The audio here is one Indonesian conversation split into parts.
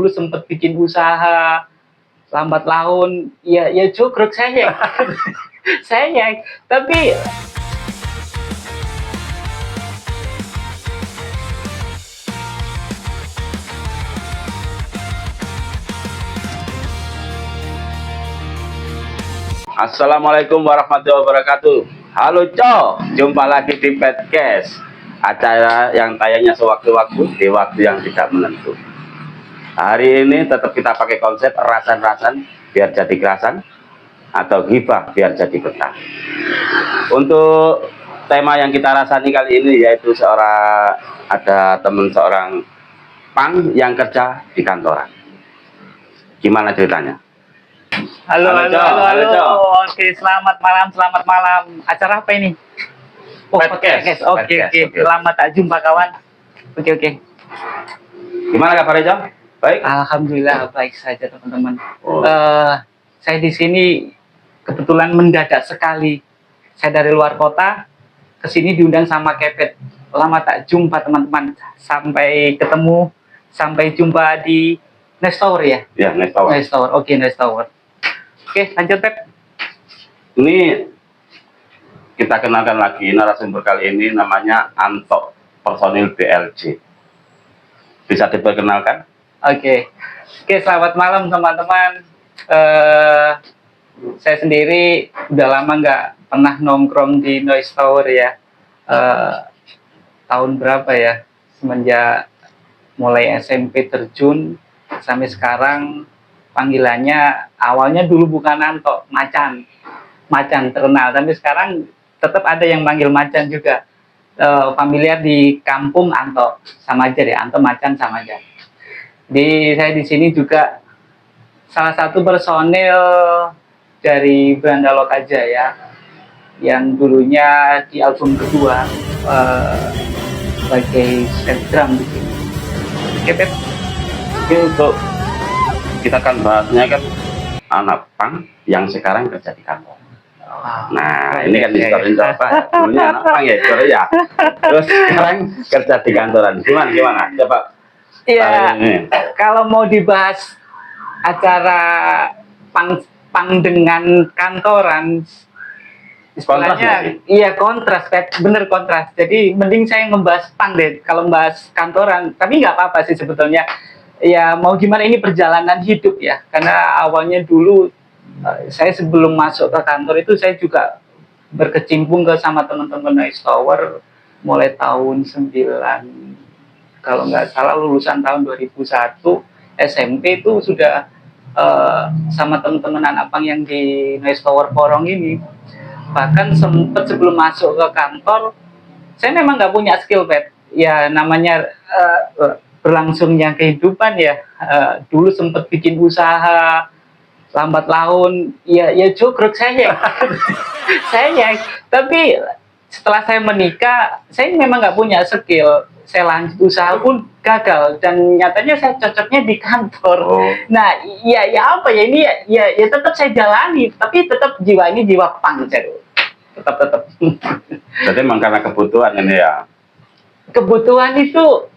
dulu sempet bikin usaha lambat laun, ya cukruk saya. Saya tapi Assalamualaikum warahmatullahi wabarakatuh. Halo Cok, jumpa lagi di podcast, acara yang tayangnya sewaktu-waktu di waktu yang tidak menentu. Hari ini tetap kita pakai konsep rasan-rasan biar jadi kerasan, atau ghibah biar jadi betah. Untuk tema yang kita rasani kali ini yaitu ada teman seorang pang yang kerja di kantoran. Gimana ceritanya? halo. Cok. Oke, selamat malam. Acara apa ini? Podcast. Oke. Lama tak jumpa kawan. Oke. Gimana kabarnya Cok? Baik. Alhamdulillah baik saja teman-teman. Oh. Saya di sini kebetulan mendadak sekali. Saya dari luar kota ke sini diundang sama Kepet. Lama tak jumpa teman-teman. Sampai ketemu, sampai jumpa di Nest Tower ya? Ya, Nest Tower. Nest Tower. Oke, lanjut Pep. Ini kita kenalkan lagi narasumber kali ini, namanya Anto, personil BLJ. Bisa diperkenalkan? Oke, selamat malam teman-teman. Saya sendiri udah lama nggak pernah nongkrong di Noise Tower ya. Tahun berapa ya? Semenjak mulai SMP terjun sampai sekarang, panggilannya awalnya dulu bukan Anto, Macan terkenal, tapi sekarang tetap ada yang manggil Macan juga. Familiar di kampung Anto, sama aja deh, Anto Macan sama aja. Saya di sini juga salah satu personil dari Beranda Lokajaya yang dulunya di album kedua sebagai set drum di sini. Oke, Pep. Ini untuk kita kan bahasnya kan anak pang yang sekarang kerja di kantor. Nah, ini kan historis apa? Dulunya anak pang ya, ya. Terus sekarang kerja di kantoran. Gimana? Coba. Iya. Kalau mau dibahas acara pang dengan kantoran, istilahnya iya kontras, bener kontras. Jadi mending saya ngebahas pang deh kalau membahas kantoran. Tapi nggak apa-apa sih sebetulnya. Ya mau gimana, ini perjalanan hidup ya. Karena awalnya dulu saya sebelum masuk ke kantor itu saya juga berkecimpung sama teman-teman Noise Tower mulai tahun 9, kalau nggak salah lulusan tahun 2001 SMP itu sudah sama teman-teman anak pang yang di Noise Tower Porong ini. Bahkan sempat sebelum masuk ke kantor saya memang nggak punya skill, Pet. Ya namanya berlangsungnya kehidupan ya. Dulu sempat bikin usaha lambat laun, ya cukruk saya. Tapi setelah saya menikah, saya memang nggak punya skill. Saya lanjut usaha pun gagal dan nyatanya saya cocoknya di kantor. Nah, ya apa ya, ini ya tetap saya jalani, tapi tetap jiwa ini jiwa pang, tetap. Jadi memang karena kebutuhan ini ya. Kebutuhan itu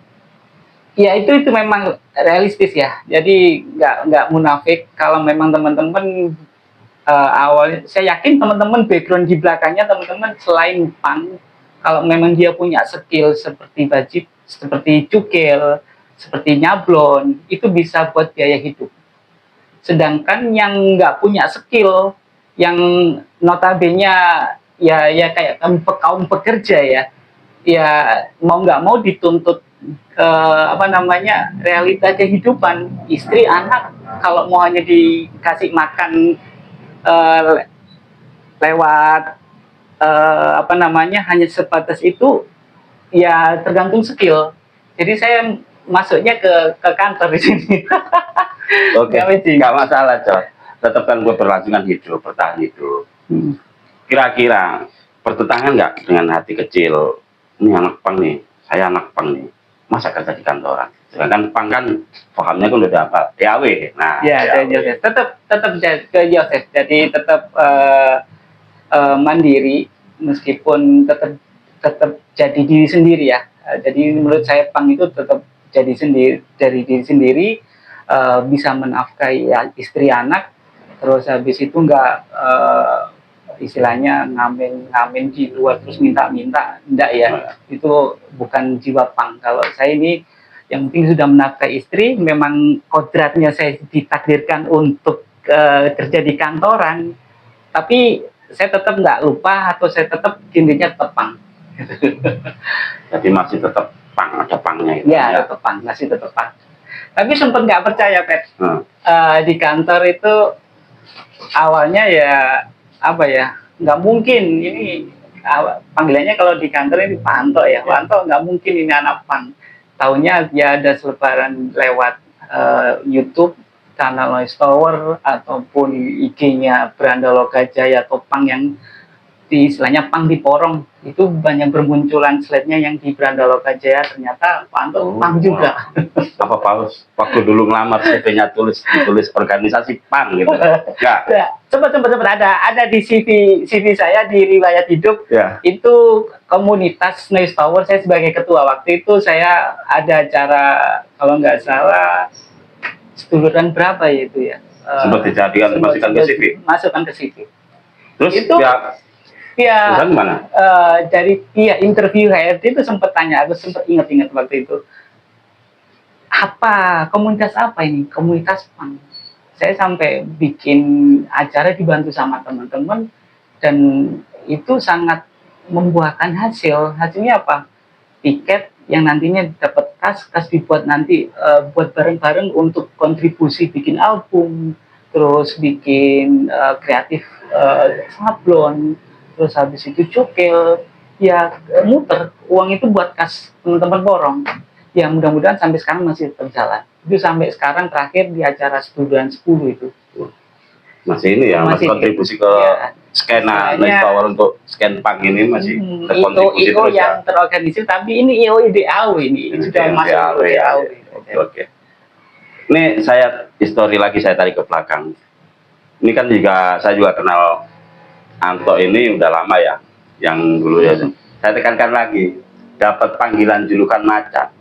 ya itu memang realistis ya. Jadi nggak munafik kalau memang teman-teman awalnya, saya yakin teman-teman background di belakangnya teman-teman selain pang, kalau memang dia punya skill seperti bajib, seperti cukil, seperti nyablon, itu bisa buat biaya hidup. Sedangkan yang nggak punya skill, yang notabene ya kayak kaum pekerja ya mau nggak mau dituntut realita kehidupan, istri anak kalau mau hanya dikasih makan lewat hanya sebatas itu, ya tergantung skill. Jadi saya masuknya ke kantor di sini. Oke, nggak masalah, Cok. Tetap kan gue berlangsungan hidup, bertahan hidup. Kira-kira bertentangan nggak dengan hati kecil? Ini anak pang nih, saya anak pang nih, masa kerja di kantoran? Sedangkan pang kan pahamnya kan udah apa? DAW. Nah, ya tetap ke Joseph. Jadi tetap mandiri, meskipun tetap jadi diri sendiri ya. Jadi menurut saya pang itu tetap jadi dari diri sendiri. bisa menafkahi ya, istri anak, terus habis itu nggak istilahnya ngamen di luar terus minta-minta, enggak ya, itu bukan jiwa pang. Kalau saya ini yang penting sudah menafkahi istri, memang kodratnya saya ditakdirkan untuk kerja di kantoran, tapi saya tetap nggak lupa atau saya tetap genrenya tetap pang. Jadi masih tetap pang, ada pangnya itu. Ya, tetap pang, masih tetap pang. Tapi sempat nggak percaya, Pet. Di kantor itu awalnya ya apa ya, nggak mungkin ini panggilannya kalau di kantor ini Panto ya, Panto nggak mungkin ini anak pang. Taunya dia ada selebaran lewat YouTube channel Noise Tower ataupun IG-nya Brandolo Gajaya atau pang yang di istilahnya pang di porong, itu banyak bermunculan slide-nya yang di Brandolo Gajaya, ternyata Panto pang juga. Apa Paus waktu dulu ngelamar CV-nya tulis organisasi pang gitu? Ya. Coba ada di CV saya di riwayat hidup. Ya. Itu komunitas Noise Tower, saya sebagai ketua. Waktu itu saya ada acara kalau nggak salah seduluran berapa ya itu ya? Sempat dijadikan masukkan ke CV. Masukkan ke CV. Terus itu ya gimana? Dari interview HRD itu sempat tanya, aku sempat ingat waktu itu. Komunitas apa ini? Komunitas pang. Saya sampai bikin acara dibantu sama teman-teman dan itu sangat membuahkan hasil. Hasilnya apa? Tiket yang nantinya dapat kas dibuat nanti buat bareng-bareng untuk kontribusi bikin album, terus bikin kreatif sablon, terus habis itu cukil, ya muter uang itu buat kas teman-teman borong. Ya mudah-mudahan sampai sekarang masih terjalan. Itu sampai sekarang terakhir di acara Studian 10 itu. Masih ini ya, masih kontribusi ke skena Noise Tower untuk scan pang ini masih terkontribusi itu terus yang terorganisir, tapi ini IO IDAW ini sudah masuk IDAW. Oke. Ini saya histori lagi, saya tarik ke belakang. Ini kan saya juga kenal Anto ini udah lama ya, yang dulu ya. Saya tekankan lagi, dapat panggilan julukan macan.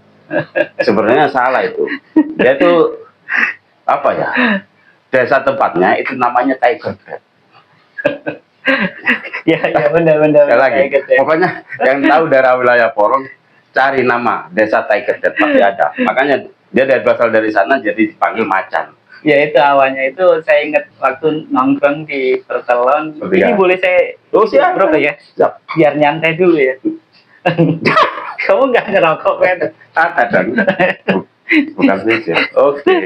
Sebenarnya salah itu. Dia tuh apa ya? Desa tempatnya itu namanya Tiger Bed. Ya benar. Lagi. Pokoknya yang tahu daerah wilayah Porong cari nama desa Tiger Bed pasti ada. Makanya dia berasal dari sana jadi dipanggil macan. Ya itu awalnya itu saya ingat waktu nongkrong di Pertelon. Ini boleh saya bro ya? Biar nyantai dulu ya. Kamu nggak ngerokok kan? Ada dong. Bukan sih. Oke.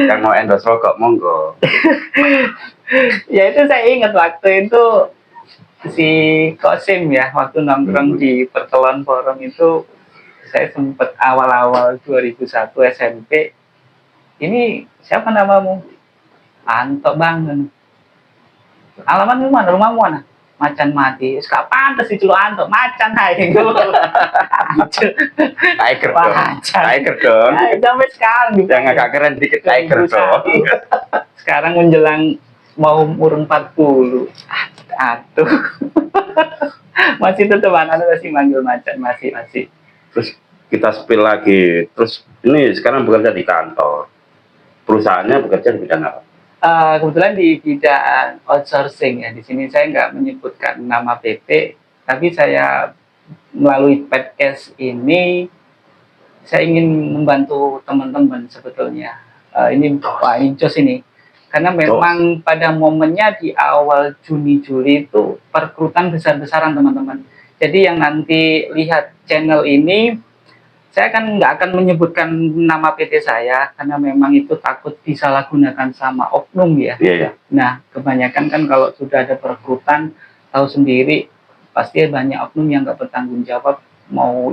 Yang mau endorse rokok monggo. Ya itu saya ingat waktu itu si Kosim ya, waktu nongkrong di Pertelon Porong itu saya sempat awal-awal 2001 SMP. Ini siapa namamu? Anto Bang. Alamatmu mana? Rumahmu mana? Macan mati. Gak pantas itu Anto, macan hai. Tiger dong. Ya, sampai sekarang yang agak keren dikit Tiger dong. Sekarang menjelang mau umur 40. Aduh. Masih tetap anak masih manggil macan, masih. Terus kita spill lagi. Terus ini sekarang bekerja di kantor. Perusahaannya bekerja di bidang apa? Kebetulan di bidang outsourcing ya. Di sini saya nggak menyebutkan nama PT, tapi saya melalui podcast ini saya ingin membantu teman-teman sebetulnya. Ini jos ini, karena memang pada momennya di awal Juni-Juli itu perekrutan besar-besaran teman-teman. Jadi yang nanti lihat channel ini, saya kan nggak akan menyebutkan nama PT saya karena memang itu takut disalahgunakan sama oknum ya. Iya. Nah, kebanyakan kan kalau sudah ada perekrutan, tahu sendiri pasti banyak oknum yang nggak bertanggung jawab, mau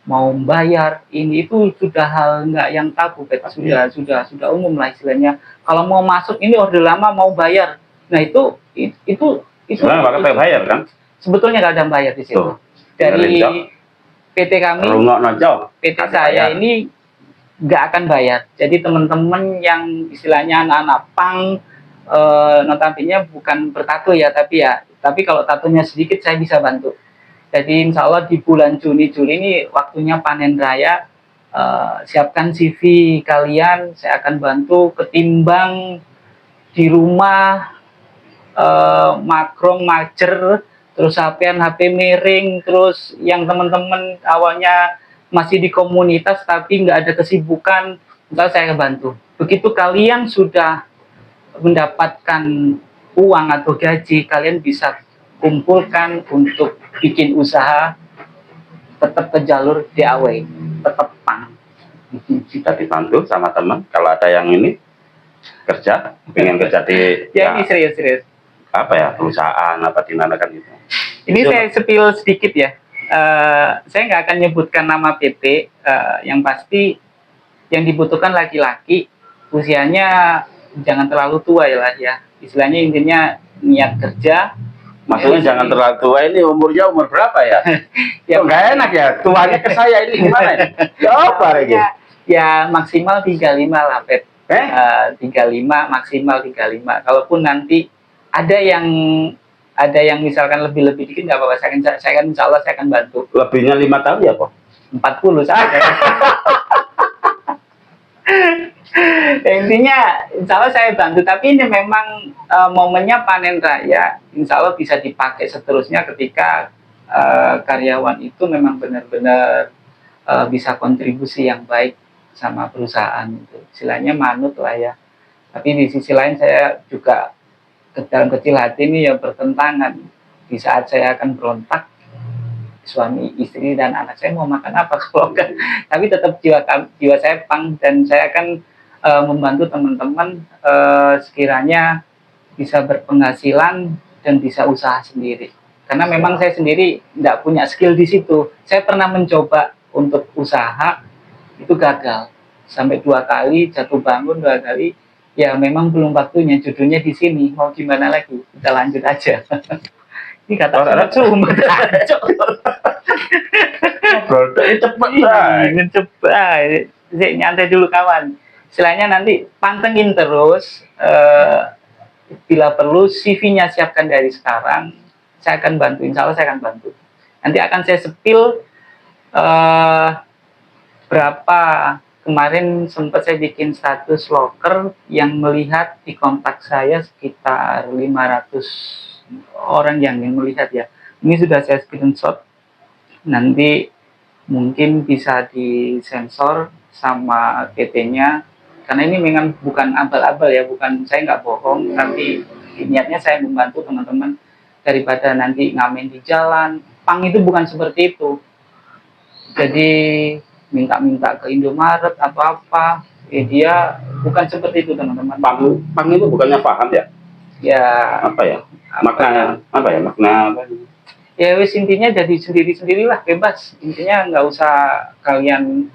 membayar ini itu sudah hal nggak yang tabu, sudah umum lah istilahnya. Kalau mau masuk ini order lama mau bayar, nah itu sebenarnya bakal bayar kan? Sebetulnya nggak ada bayar di situ. Dari PT kami, PT saya ini nggak akan bayar. Jadi teman-teman yang istilahnya anak-anak pang, notabene bukan bertato ya, tapi kalau tatonya sedikit saya bisa bantu. Jadi insya Allah di bulan Juni-Juli ini waktunya panen raya, siapkan CV kalian, saya akan bantu, ketimbang di rumah makrong mager, terus HP miring, terus yang teman-teman awalnya masih di komunitas tapi nggak ada kesibukan, ntar saya bantu. Begitu kalian sudah mendapatkan uang atau gaji, kalian bisa kumpulkan untuk bikin usaha, tetap ke jalur DAW, tetap pang. Kita dibantu sama teman kalau ada yang ini kerja, pengen kerja di Ya, ini serius. apa ya, perusahaan apa di mana kan gitu. Ini Itu, saya spill sedikit ya. Saya nggak akan nyebutkan nama PT. Yang pasti yang dibutuhkan laki-laki, usianya jangan terlalu tua ya lah ya. Istilahnya intinya niat kerja. maksudnya jangan terlalu tua, ini umurnya umur berapa ya? Ya, nggak enak ya, tuanya ke saya ini gimana ini? Ya apa lagi? Ya maksimal 35 lah, Pet. 35 maksimal 35. Kalaupun nanti ada yang misalkan lebih dikit nggak apa-apa, saya kan insya Allah saya akan bantu. Lebihnya 5 tahun ya, Pak? 40 saja. Intinya insya Allah saya bantu, tapi ini memang momennya panen raya, insya Allah bisa dipakai seterusnya ketika karyawan itu memang benar-benar bisa kontribusi yang baik sama perusahaan itu. Istilahnya manut lah ya. Tapi di sisi lain saya juga dalam kecil hati ini ya bertentangan. Di saat saya akan berontak, suami, istri, dan anak saya mau makan apa slogan. Tapi tetap jiwa saya pang, dan saya akan membantu teman-teman sekiranya bisa berpenghasilan dan bisa usaha sendiri. Karena memang saya sendiri tidak punya skill di situ. Saya pernah mencoba untuk usaha, itu gagal. Sampai 2 kali, jatuh bangun 2 kali. Ya memang belum waktunya, judulnya di sini. Mau gimana lagi? Kita lanjut aja. Ini kata cuma cepet. Nyantai dulu kawan. Istilahnya nanti pantengin terus. Bila perlu CV-nya siapkan dari sekarang. Saya akan bantu. Insya Allah saya akan bantu. Nanti akan saya spill berapa. Kemarin sempat saya bikin status loker yang melihat di kontak saya sekitar 500 orang yang melihat ya. Ini sudah saya screenshot. Nanti mungkin bisa disensor sama PT-nya. Karena ini memang bukan abal-abal ya, bukan, saya nggak bohong, tapi niatnya saya membantu teman-teman daripada nanti ngamen di jalan. Pang itu bukan seperti itu. Jadi minta-minta ke Indomaret atau apa, dia bukan seperti itu teman-teman. Pang itu bukannya paham ya? Ya Apa ya? Makna apa ya? Makna apa? Ya wis, intinya jadi sendirilah, bebas. Intinya nggak usah kalian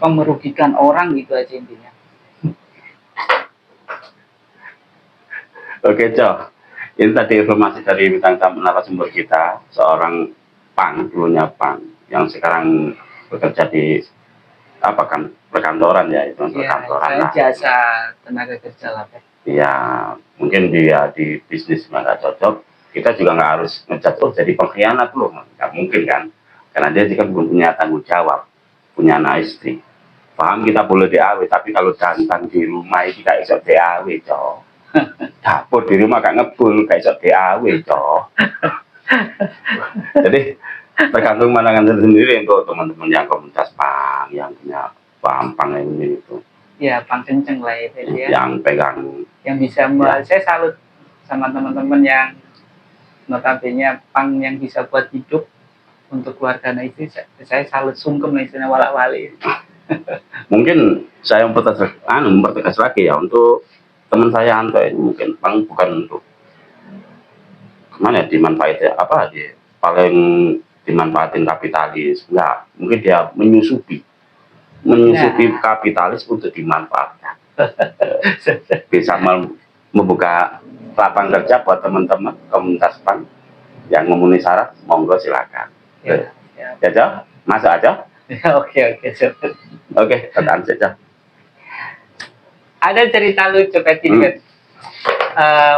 merugikan orang gitu aja intinya. Oke, Cok. Ini tadi informasi dari bintang tamu narasumber kita, seorang pang, dulunya pang, yang sekarang bekerja di apa kan, perkantoran ya, itu perkantoran saya lah. Jasa tenaga kerja lah, Pak. Iya, mungkin dia di bisnis nggak cocok. Kita juga nggak harus ngejat, oh jadi pengkhianat loh, nggak mungkin kan? Karena dia juga belum punya tanggung jawab, punya anak istri. Paham, kita boleh DAW, tapi kalau jantan di rumah itu kayak iso DAW, Cok. Dapur di rumah gak ngebul, kayak iso DAW, Cok. Jadi tergantung pandangan sendiri untuk teman-teman yang komunitas pang, yang punya paham pang ini itu. Ya, pang kenceng lah itu ya. Yang pegang, yang bisa saya salut sama teman-teman yang notabene pang yang bisa buat hidup untuk keluarga istri. Saya salut, sungkem lah istilahnya, walak-walik. Mungkin saya mempertegas lagi ya untuk teman saya Anto ini, mungkin pang bukan untuk mana ya, dimanfaatkan apa dia paling dimanfaatin kapitalis, enggak, mungkin dia menyusupi kapitalis untuk dimanfaatkan. Bisa membuka lapangan kerja buat teman-teman komunitas pang yang memenuhi syarat, monggo silakan. Ya, Cok, masuk aja. Oke, tekan saja. Ada cerita lucu, Pak.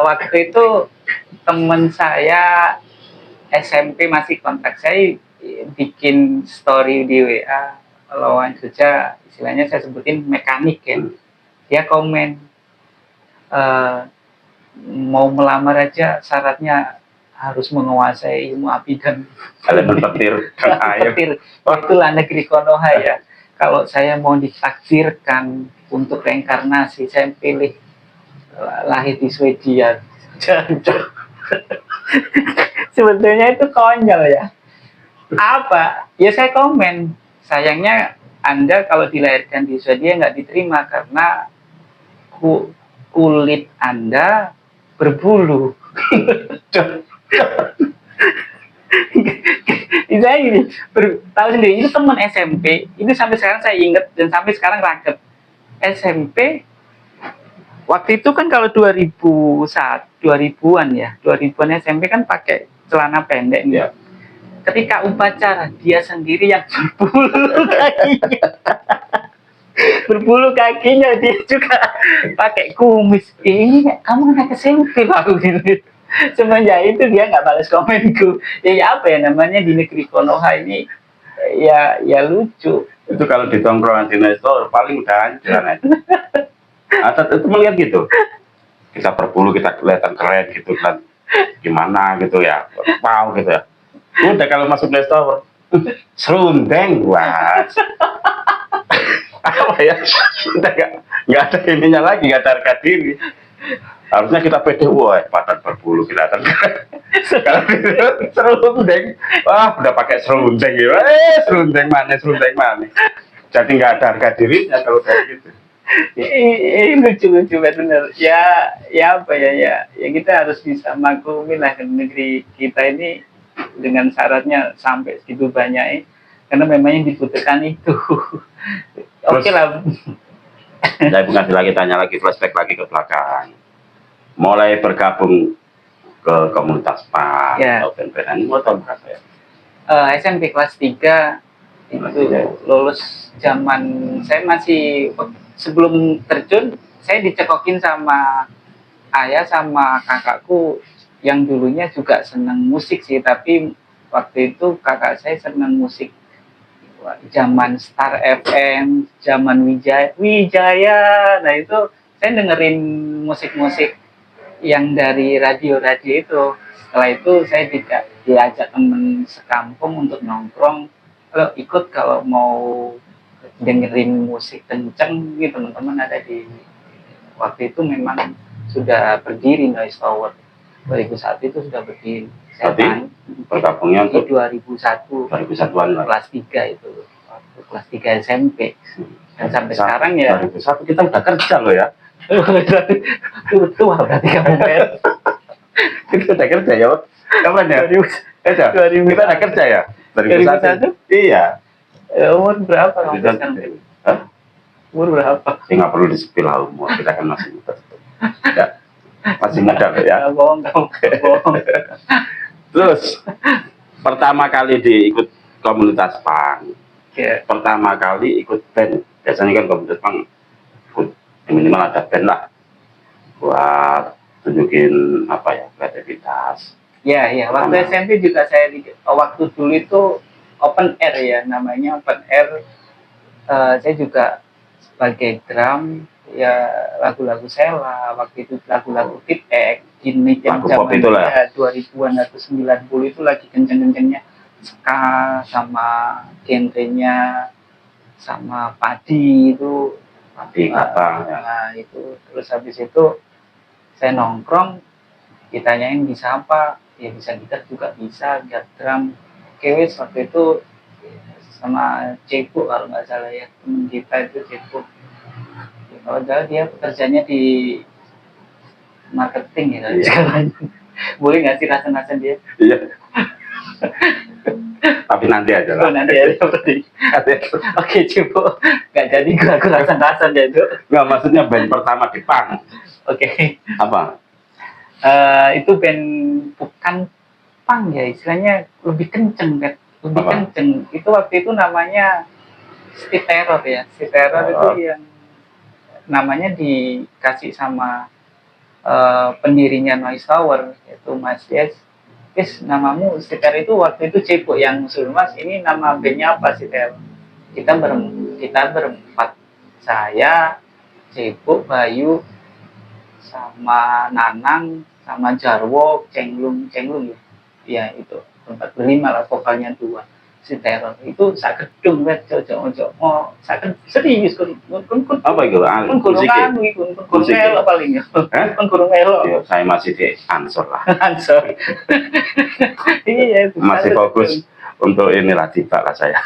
Waktu itu teman saya SMP masih kontak saya, bikin story di WA lowongan kerja, istilahnya saya sebutin mekanik ya. Dia komen, mau melamar aja syaratnya harus menguasai ilmu api dan petir dan air. petir. Itulah negeri Konoha ya. Kalau saya mau ditakdirkan untuk reinkarnasi, saya pilih lahir di Swedia. Sebetulnya itu konyol ya. Apa? Ya saya komen. Sayangnya Anda kalau dilahirkan di Swedia nggak diterima karena kulit Anda berbulu. Saya gini, tahu sendiri, itu teman SMP, itu sampai sekarang saya ingat dan sampai sekarang raket. SMP waktu itu kan kalau 2000-an ya, 2000-an SMP kan pakai celana pendek nih. Ya. Ketika upacara dia sendiri yang berbulu kakinya. Berbulu kakinya, dia juga pakai kumis. Ini kamu anak SMP aku gini. Semenjak itu dia nggak balas komenku. Ya apa ya namanya di negeri Konoha ini, ya lucu. Itu kalau di tongkrongan di Nestor paling udah hancur. Atau itu melihat gitu, kita berbulu, kita kelihatan keren gitu kan, gimana gitu ya, wow gitu ya. Udah kalau masuk Nestor serundeng, wah apa ya, kita nggak ada ininya lagi, nggak ada harga diri. Harusnya kita pede, wah badan berbulu kelihatan keren. Kalau serundeng, wah udah pakai serundeng gitu, serundeng mana, jadi nggak ada harga dirinya kalau kayak gitu. Lucu bener ya apa ya kita harus bisa maklumi lah negeri kita ini dengan syaratnya sampai segitu banyak karena memang yang dibutuhkan itu. Oke lah. Saya bukan lagi tanya lagi, flashback lagi ke belakang, mulai bergabung ke komunitas PAN atau BNPN ini mau tahun berapa ya? SMP kelas 3 itu lulus zaman saya masih sebelum terjun, saya dicekokin sama ayah sama kakakku yang dulunya juga senang musik sih, tapi waktu itu kakak saya senang musik zaman Star FM, zaman Wijaya. Nah itu saya dengerin musik-musik yang dari radio-radio itu. Setelah itu saya diajak temen sekampung untuk nongkrong. Kalau ikut kalau mau dengerin musik kenceng gitu, teman-teman ada di waktu itu memang sudah berdiri Noise Tower 2001 itu sudah berdiri. Berarti bergabungnya di 2001 2001-an kelas 3 itu waktu kelas 3 SMP dan sampai sekarang ya 2001 kita udah kerja loh ya. Tua berarti kamu kita udah kerja ya kapan ya? Kita udah kerja ya 2001. Iya. Umur berapa kamu sekarang? Umur berapa? Ya nggak perlu disepil umur, kita kan masih muda. Ya, masih muda ya. Bohong. Terus pertama kali diikut komunitas PAN, pertama kali ikut band. Biasanya kan komunitas PAN minimal ada band lah buat tunjukin apa ya, kreativitas. Ya, waktu SMP juga saya waktu dulu itu open air ya, namanya open air. Saya juga sebagai drum ya, lagu-lagu Sela waktu itu, lagu-lagu Titek gini zaman 2000-an atau 90 itu lagi kenceng-kencengnya ska sama genrenya sama padi itu. Nah, itu terus habis itu saya nongkrong, ditanyain bisa apa, ya bisa gitar juga bisa, gitar drum. Kewis waktu itu sama Cepu kalau nggak salah ya, temen kita itu Cepu. Kalau dia pekerjaannya di marketing ya, boleh nggak sih rasen-rasen dia? Iya. Tapi nanti aja lah. Nanti aja berarti. Oke Cepu, nggak jadi aku rasen-rasen ya itu. Nggak, maksudnya band pertama di PAN. Oke. Apa? Itu band bukan punk ya, istilahnya lebih kenceng kan, kenceng. Itu waktu itu namanya Street Terror ya. Street Terror itu yang namanya dikasih sama pendirinya Noise Tower, yaitu Mas Yes. namamu Siter itu waktu itu Cipuk yang usul, Mas ini nama bandnya apa Siter? Kita berempat, saya, Cipuk, Bayu, sama Nanang, sama Jarwo, Cenglung ya. Ya itu berempat, berlima lah, vokalnya dua. Si Teror itu sak gedung wet cocok oh sak serius kun Apa itu? kun kurung anu iku kun kurung melo paling ya. Kun kurung melo. Iya, saya masih di ansor lah. Ansor. Iya, itu Masih fokus untuk inilah tiba lah saya.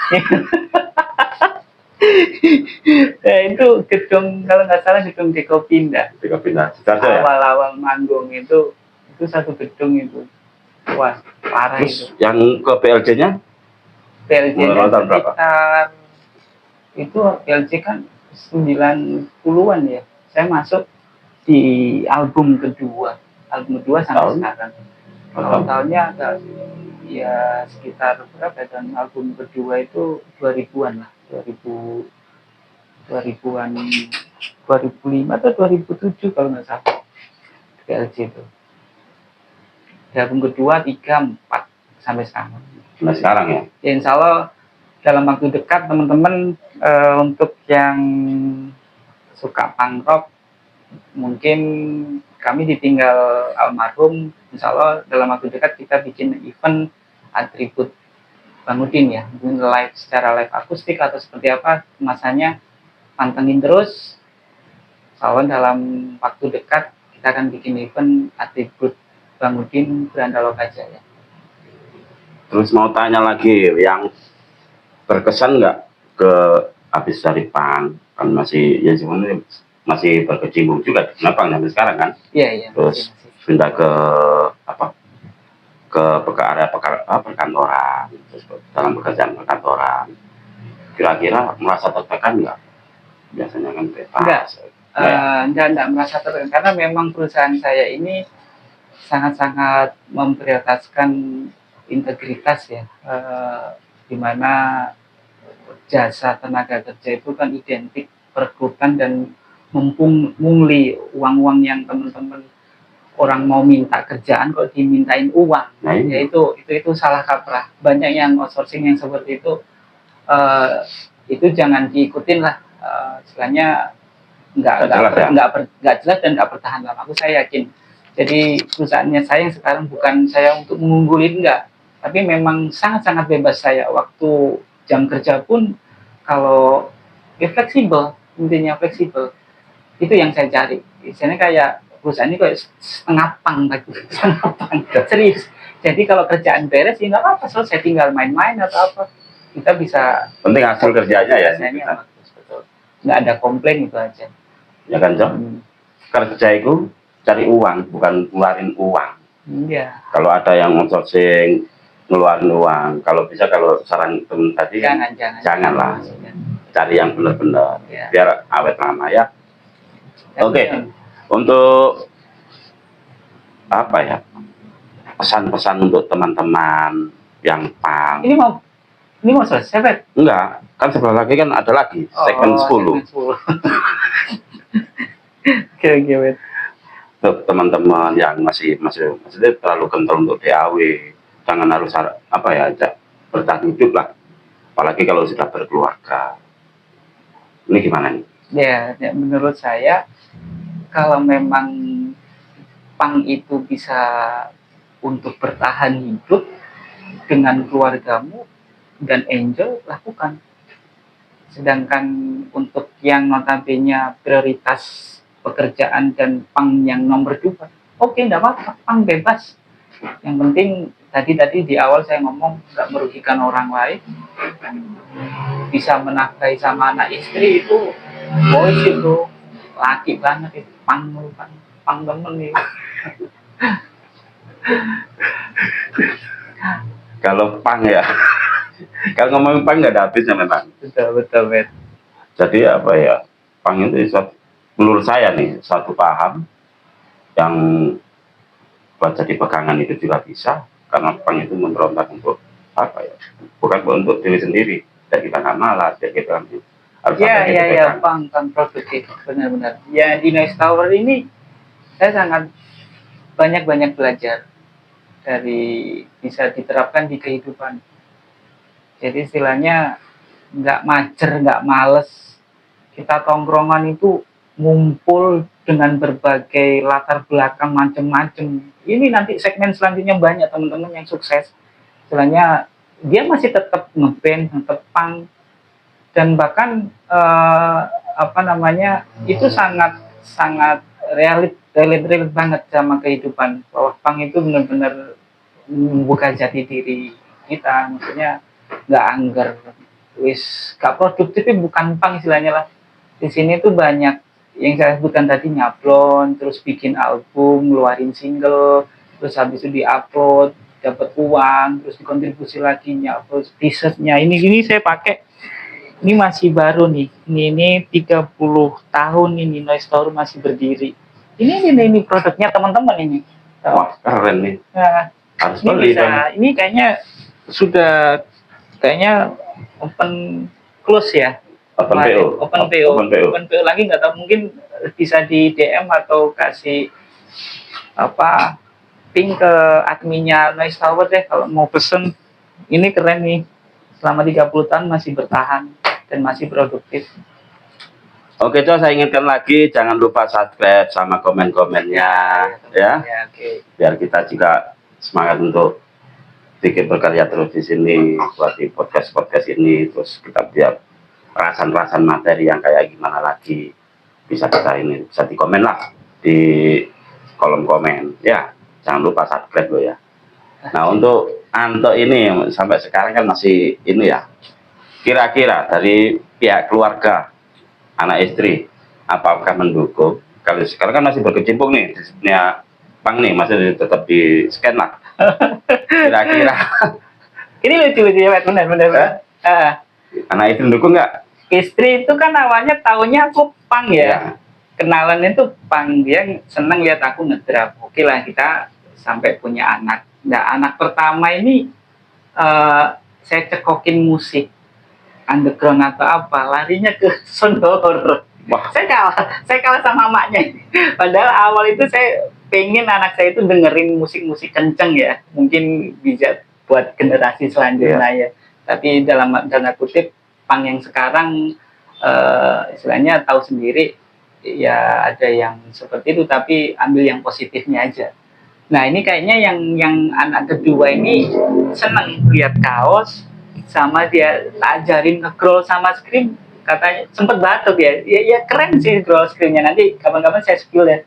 Nah, itu gedung kalau nggak salah gedung Deko Pindah. Tiga pindah. Ya? Awal-awal manggung itu satu gedung itu. Wah, parah Terus itu. yang ke PLJ-nya? PLJ-nya sekitar itu PLJ kan 90-an ya. Saya masuk di album kedua sampai sekarang. Kalau tahunnya agak ya sekitar berapa dan album kedua itu 2000-an lah, 2000-an 2005 atau 2007 kalau nggak salah PLJ itu. Di album kedua 3, 4 sampai sekarang. Nah, sekarang ya? Ya, insya Allah dalam waktu dekat teman-teman untuk yang suka punk rock mungkin kami ditinggal almarhum, insya Allah dalam waktu dekat kita bikin event atribut Bang Udin ya, mungkin live secara live akustik atau seperti apa masanya, pantengin terus. Insya Allah dalam waktu dekat kita akan bikin event atribut Bang Udin Beranda Lokajaya. Terus mau tanya lagi, yang berkesan nggak ke habis dari punk kan masih ya cuman masih berkecimpung juga kenapa sampai sekarang kan? Iya. Terus pindah ke apa? Ke area perkantoran, terus dalam pekerjaan perkantoran. Kira-kira merasa tertekan nggak? Biasanya kan bebas. Enggak merasa tertekan karena memang perusahaan saya ini sangat-sangat memprioritaskan integritas ya, di mana jasa tenaga kerja itu kan identik perekrutan dan mempungli uang-uang yang teman-teman orang mau minta kerjaan kok dimintain uang. Nah, ya itu salah kaprah. Banyak yang outsourcing yang seperti itu jangan diikutin lah. Istilahnya nggak jelas dan nggak bertahan lama. Saya yakin. Jadi perusahaannya saya yang sekarang bukan saya untuk mengunggulin enggak, tapi memang sangat-sangat bebas saya. Waktu jam kerja pun kalau ya fleksibel, intinya fleksibel. Itu yang saya cari. Misalnya kayak perusahaan ini kayak setengah pang, serius. Jadi kalau kerjaan beres ya nggak apa-apa, selesai tinggal main-main atau apa. Kita bisa. Penting hasil kerjanya ya. Betul. Nggak ada komplain itu aja. Ya kan, Cok? Kerja itu cari uang, bukan keluarin uang. Iya. Kalau ada yang outsourcing ngeluarin uang, kalau bisa kalau saran temen tadi janganlah. Cari yang benar-benar biar awet lama ya. Oke. Untuk apa ya? Pesan-pesan untuk teman-teman yang punk. Ini mau selesai, Bet? Enggak, kan sebelah lagi kan ada lagi segmen 10. Oke, Bet. Untuk teman-teman yang masih terlalu kental untuk DAW, jangan harus bertahan hidup lah, apalagi kalau sudah berkeluarga. Ini gimana nih? Ya, menurut saya kalau memang punk itu bisa untuk bertahan hidup dengan keluargamu dan enjoy, lakukan. Sedangkan untuk yang notabene prioritas pekerjaan dan punk yang nomor 2, oke, enggak apa-apa, punk bebas. Yang penting tadi di awal saya ngomong nggak merugikan orang lain, bisa menafkahi sama anak istri, itu boys itu laki banget itu, punk temen itu. Kalau punk ya, kalau ngomongin punk nggak ada habisnya memang. Betul, Bet. Jadi apa ya, punk itu menurut saya nih satu paham yang buat jadi pegangan itu juga bisa, karena punk itu memberontak untuk apa ya, bukan untuk diri sendiri, dan kita nggak malas, ya kita harus punk produktif, benar-benar. Ya di Noise Tower ini saya sangat banyak belajar bisa diterapkan di kehidupan. Jadi istilahnya nggak mager, nggak males. Kita tongkrongan itu ngumpul dengan berbagai latar belakang macam-macam. Ini nanti segmen selanjutnya banyak teman-teman yang sukses. Istilahnya dia masih tetap ngeband, tetap punk, dan bahkan itu sangat sangat real banget sama kehidupan. Bahwa punk itu benar-benar membuka jati diri kita, maksudnya nggak angger, wis gak produktif, tapi bukan punk istilahnya lah. Di sini tuh banyak yang saya sebutkan tadi, nyablon, terus bikin album, ngeluarin single, terus habis itu diupload, dapat uang, terus dikontribusi lagi, nyupload t-shirtnya. Ini saya pakai, ini masih baru nih, ini 30 tahun ini Noise Tower masih berdiri. Ini produknya teman-teman ini. Wah, keren nih. Nah, harus ini beli bisa, dong. ini kayaknya open close ya. Open PO. Open PO lagi nggak tahu, mungkin bisa di DM atau kasih ping ke adminnya Noise Tower deh kalau mau pesen. Ini keren nih, selama 30 tahun masih bertahan dan masih produktif. Oke, Cok, saya ingatkan lagi, jangan lupa subscribe sama komen-komennya ya. Oke. Biar kita juga semangat untuk bikin berkarya terus di sini, buat di podcast ini, terus kita biar rasan materi yang kayak gimana lagi bisa di komen lah di kolom komen ya. Jangan lupa subscribe loh ya. Nah, untuk Anto ini sampai sekarang kan masih ini ya, kira-kira dari pihak keluarga, anak istri, apakah mendukung? Kalau sekarang kan masih berkecimpung nih di dunia punk nih, masih tetap di scan lah. Kira-kira Ini lucu ya, benar. anak istri mendukung nggak? Istri itu kan awalnya taunya aku punk ya. Kenalan itu punk, dia seneng lihat aku ngedrap. Oke lah, kita sampai punya anak. Nah, anak pertama ini saya cekokin musik underground atau apa, larinya ke Sondor. Wah. Saya kalah sama maknya. Padahal awal itu saya pengen anak saya itu dengerin musik-musik kenceng ya, mungkin bisa buat generasi selanjutnya ya. Tapi dalam tanda kutip, punk yang sekarang istilahnya tahu sendiri ya, ada yang seperti itu, tapi ambil yang positifnya aja. Nah, ini kayaknya yang anak kedua ini seneng lihat kaos, sama dia ajarin nge-growl sama scream, katanya sempet batuk ya. Ya keren sih growl screamnya, nanti kapan-kapan saya spill ya.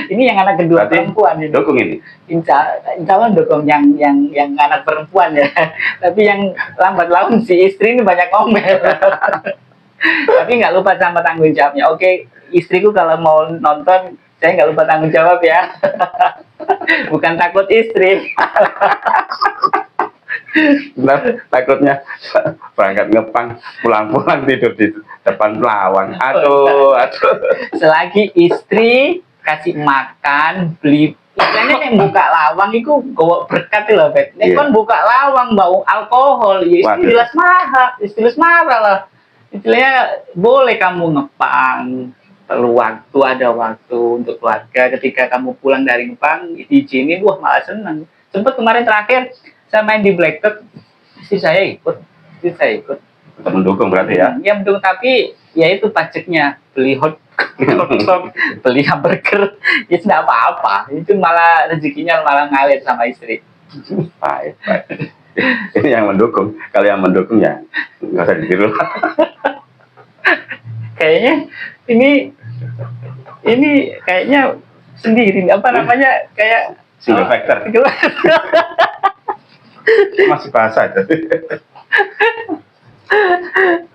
Ini yang anak kedua. Berarti perempuan ini. Dukung ini. Insya Allah dukung yang anak perempuan ya. Tapi yang lambat laun si istri ini banyak ngomel. Tapi nggak lupa sama tanggung jawabnya. Oke, istriku kalau mau nonton, saya nggak lupa tanggung jawab ya. Bukan takut istri. Benar, takutnya berangkat ngepang, pulang-pulang tidur di depan lawang. Aduh. Selagi istri kasih makan, beli, istilahnya yang buka lawang itu gowo berkat loh, Bet. Nek kon buka lawang bau alkohol, ya jelas marah lah. Istilahnya boleh kamu ngepang, perlu waktu, ada waktu untuk keluarga. Ketika kamu pulang dari ngepang, diizinin, wah malah seneng. Sempet kemarin terakhir saya main di Black Dog, istri saya ikut. Tetap mendukung berarti ya? Ya mendukung, tapi ya itu pajaknya, beli hotdog, beli hamburger, ya tidak apa-apa. Itu malah rezekinya malah ngalir sama istri. Baik. Ini yang mendukung. Kalau yang mendukung ya nggak usah ditiru. Kayaknya ini kayaknya sendiri, apa namanya, kayak single factor. Masih bahasa aja.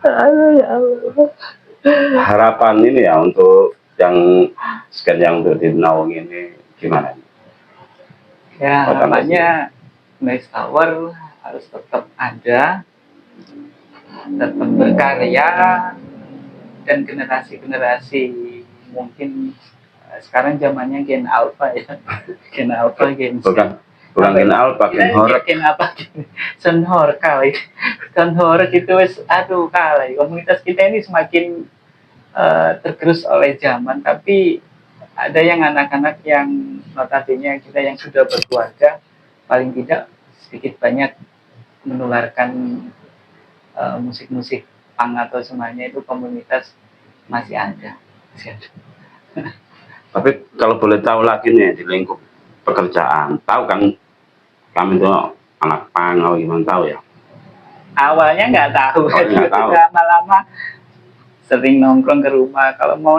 Ya Allah. Harapan ini ya untuk yang scan yang untuk di Naung ini gimana? Ya, harapannya Noise Tower harus tetap ada, tetap berkarya, dan generasi-generasi mungkin sekarang zamannya Gen Alpha ya. Gen Alpha, Gen Z. Bukan Gen Alpha, Gen Horek. Gen apa? Senhor kali. Senhor itu aduh kali. Komunitas kita ini semakin tergerus oleh zaman, tapi ada yang anak-anak yang notabene kita yang sudah berkeluarga paling tidak sedikit banyak menularkan musik-musik punk atau semuanya itu komunitas masih ada. Tapi kalau boleh tahu lagi nih di lingkup pekerjaan, tahu kan kami itu anak pang atau gimana tahu ya? Awalnya nggak tahu, Nggak tahu. lama-lama sering nongkrong ke rumah. Kalau mau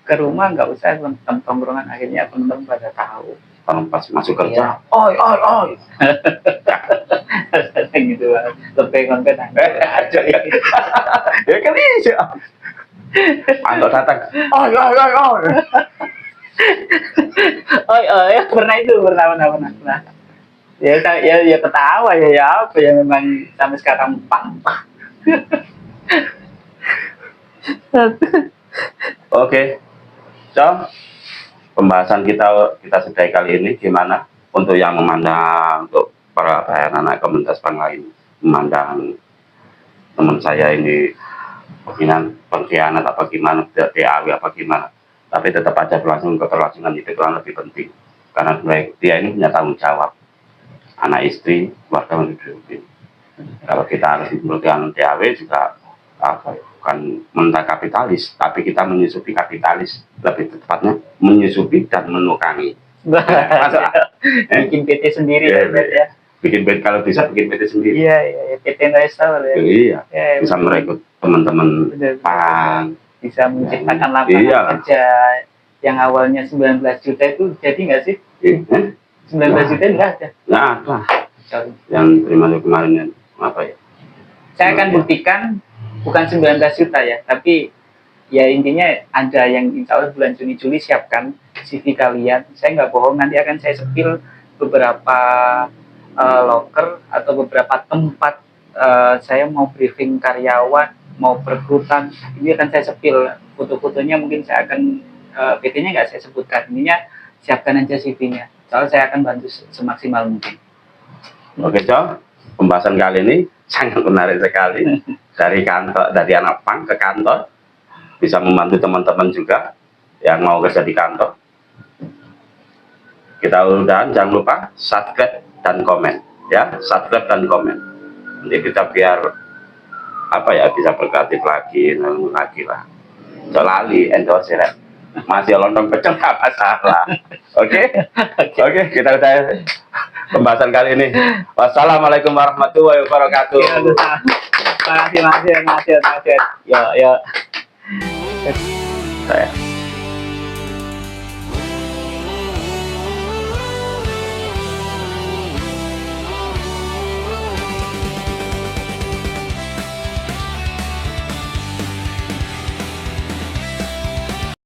ke rumah nggak usah tongkrongan, akhirnya teman-teman pada tahu. Kalau pas masuk Iya. kerja, oi oi oi, Gitu lah, lebih konten aja. ya kan iya. Antok datang, oi oi oi oi. Oh ya pernah itu pernah. Ya ketawa ya apa ya memang sampai sekarang pang. Oke, so pembahasan kita sudahi kali ini gimana untuk yang memandang, untuk para anak komunitas pang lain memandang teman saya ini pengkhianat apa gimana, DAW apa gimana, tapi tetap aja keberlangsungan itu yang lebih penting karena dia ini punya tanggung jawab, anak istri, keluarga menghidupin. Kalau kita harus memberikan DAW juga apa ya, bukan mentah kapitalis, tapi kita menyusupi kapitalis, lebih tepatnya menyusupi dan menukangi. Bikin PT sendiri ya. Bikin PT, kalau bisa bikin PT sendiri. Iya, PT Investor ya. Iya, Ya, bisa merekrut teman-teman pang, bisa menciptakan lapangan kerja yang awalnya 19 juta itu jadi nggak sih? 19 juta nggak ada. Nggak ada. Yang terima kemarin apa ya? Saya akan buktikan bukan 19 juta ya, tapi ya intinya ada yang insya Allah bulan Juni-Juli siapkan CV kalian. Saya nggak bohong, nanti akan saya sepil beberapa loker atau beberapa tempat saya mau briefing karyawan, mau perekrutan, ini akan saya sepil foto-fotonya, mungkin saya akan PT-nya nggak saya sebutkan, ininya siapkan aja CV-nya, soalnya saya akan bantu semaksimal mungkin. Oke, Cok, pembahasan kali ini sangat menarik sekali. Dari kantor, dari anak pang ke kantor, bisa membantu teman-teman juga yang mau kerja di kantor. Kita udahan, jangan lupa subscribe dan komen, ya, subscribe dan komen. Nanti kita biar apa ya, bisa berkreatif lagi lah. Solali endorse ya, masih lontong pecel nggak masalah. Oke, kita udah pembahasan kali ini. Wassalamualaikum warahmatullahi wabarakatuh. Terima kasih. Yo. Saya.